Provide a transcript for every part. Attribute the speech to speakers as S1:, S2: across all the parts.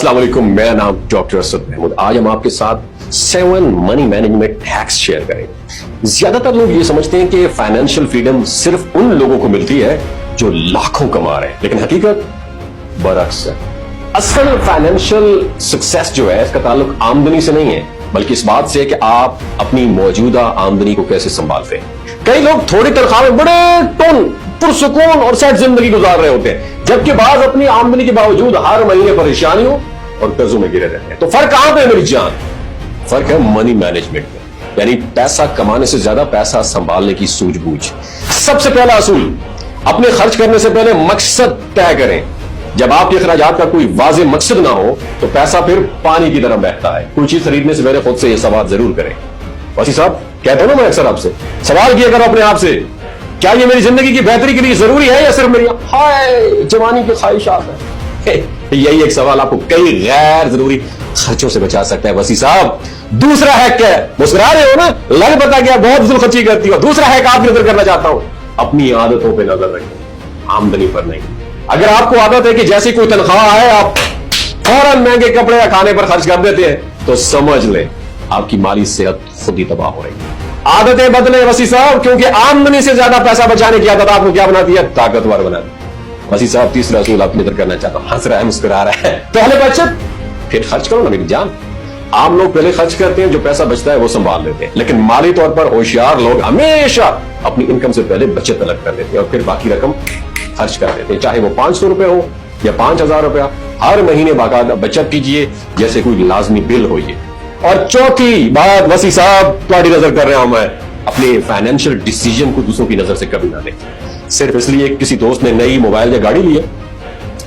S1: अस्सलाम वालेकुम, मेरा नाम डॉक्टर असद महमूद। आज हम आपके साथ 7 मनी मैनेजमेंट हैक्स शेयर करेंगे। ज्यादातर लोग ये समझते हैं कि फाइनेंशियल फ्रीडम सिर्फ उन लोगों को मिलती है जो लाखों कमा रहे हैं, लेकिन हकीकत बरअक्स है। असल फाइनेंशियल सक्सेस जो है इसका ताल्लुक आमदनी से नहीं है, बल्कि इस बात से है कि आप अपनी मौजूदा आमदनी को कैसे संभालते हैं। कई लोग थोड़ी तनख्वाह में बड़े पुरसुकून और सेट जिंदगी गुजार रहे होते हैं, जबकि बाद अपनी आमदनी के बावजूद हर महीने परेशानियों और कर्जों में गिरे रहते हैं। तो फर्क कहां पे है मेरी जान? फर्क है मनी मैनेजमेंट में, यानी पैसा कमाने से ज्यादा पैसा संभालने की सूझबूझ। सबसे पहला असूल, अपने खर्च करने से पहले मकसद तय करें। जब आपके अखराजात का कोई वाज़ेह मकसद ना हो तो पैसा फिर पानी की तरह बहता है। कोई चीज खरीदने से पहले खुद से यह सवाल जरूर करें। वसी साहब, कहते हो ना, मैं अक्सर आपसे सवाल किया करो अपने आप से, क्या ये मेरी जिंदगी की बेहतरी के लिए जरूरी है या सिर्फ मेरी हाय जवानी की ख्वाहिशात है? यही एक सवाल आपको कई गैर जरूरी खर्चों से बचा सकता है। वसी साहब, दूसरा हैक क्या है? मुस्कुरा रहे हो ना, लग पता क्या बहुत फजूल खर्ची करती हो। दूसरा हैक आपकी नजर करना चाहता हूं, अपनी आदतों पर नजर रखें, आमदनी पर नहीं। अगर आपको आदत है कि जैसी कोई तनख्वाह है आप फौरन महंगे कपड़े या खाने पर खर्च कर देते हैं, तो समझ लें आपकी माली सेहत खुद ही तबाह हो रही है। आदतें बदले वसी साहब, क्योंकि आमदनी से ज्यादा पैसा बचाने की आदत आपको क्या बनाती है? ताकतवर बनाती है। वसी साहब, तीसरा असूल आपकी नजर करना चाहता हूं। हंस रहा है, मुस्कुरा रहा है। पहले बचत फिर खर्च करो ना मेरी जान। आम लोग पहले खर्च करते हैं, जो पैसा बचता है वो संभाल लेते हैं, लेकिन माली तौर पर होशियार लोग हमेशा अपनी इनकम से पहले बचत अलग कर देते हैं और फिर बाकी रकम खर्च कर देते हैं। चाहे वो 500 रुपए हो या 5000 रुपया, हर महीने बाकायदा बचत कीजिए जैसे कोई लाजमी बिल हो ये। और चौथी बात वसी साहब, तुम्हारी नजर कर रहा हूं मैं, अपने फाइनेंशियल डिसीजन को दूसरों की नजर से कभी ना लें। सिर्फ इसलिए किसी दोस्त ने नई मोबाइल या गाड़ी ली है,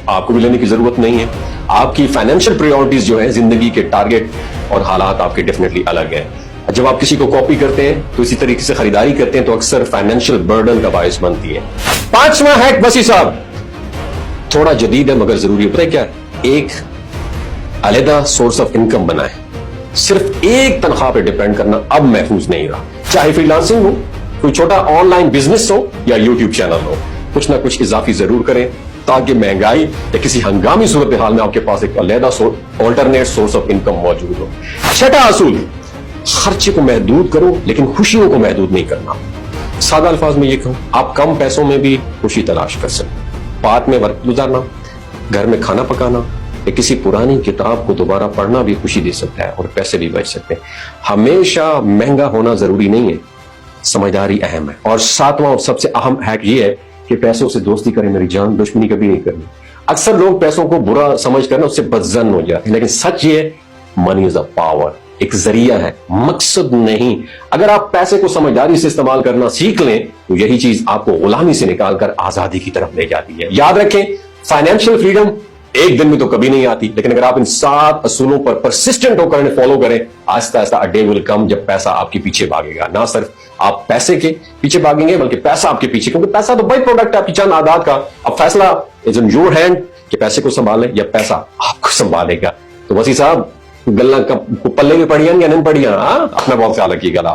S1: आपको भी लेने की जरूरत नहीं है। आपकी फाइनेंशियल प्रायोरिटीज जो है, जिंदगी के टारगेट और हालात आपके डेफिनेटली अलग है। जब आप किसी को कॉपी करते हैं तो इसी तरीके से खरीदारी करते हैं तो अक्सर फाइनेंशियल बर्डन का बायस बनती है। पांचवा हैक वसी साहब, थोड़ा जदीद है मगर जरूरी है। पता है क्या? एक अलग सोर्स ऑफ इनकम बनाए। सिर्फ एक तनख्वाह पे डिपेंड करना अब महफूज नहीं रहा। चाहे फ्रीलांसिंग हो, कोई छोटा ऑनलाइन बिजनेस हो या यूट्यूब चैनल हो, कुछ ना कुछ इजाफी जरूर करें ताकि महंगाई या किसी हंगामी सूरत हाल में आपके पास एक अलग ऑल्टरनेट सोर्स ऑफ इनकम मौजूद हो। छठा असूल, खर्चे को महदूद करो लेकिन खुशियों को महदूद नहीं करना। सादा अल्फाज में ये कहूं, आप कम पैसों में भी खुशी तलाश कर सकते। पार्क में वक्त गुजारना, घर में खाना पकाना या किसी पुरानी किताब को दोबारा पढ़ना भी खुशी दे सकता है और पैसे भी बच सकते हैं। हमेशा महंगा होना जरूरी नहीं है, समझदारी अहम है। और सातवां और सबसे अहम हैक ये है कि पैसों से दोस्ती करें मेरी जान, दुश्मनी कभी नहीं करनी। अक्सर लोग पैसों को बुरा समझ कर उससे बदजन हो जाते हैं, लेकिन सच ये है, मनी इज अ पावर, एक जरिया है, मकसद नहीं। अगर आप पैसे को समझदारी से इस्तेमाल करना सीख लें तो यही चीज आपको गुलामी से निकालकर आजादी की तरफ ले जाती है। याद रखें, फाइनेंशियल फ्रीडम एक दिन में तो कभी नहीं आती, लेकिन अगर आप इन 7 असूलों पर परसिस्टेंट होकर इन्हें फॉलो करें, Aahista Aahista a day will come जब पैसा आपके पीछे भागेगा। ना सिर्फ आप पैसे के पीछे भागेंगे बल्कि पैसा आपके पीछे, क्योंकि पैसा तो बाई प्रोडक्ट है आपकी चंद आदात का। अब फैसला इज इन योर हैंड कि पैसे को संभालें या पैसा आपको संभालेगा। तो वसी साहब, गल्ला पल्ले में पड़ियां या नहीं पड़ियां, अपना बहुत ख्याल रखिएगा आप।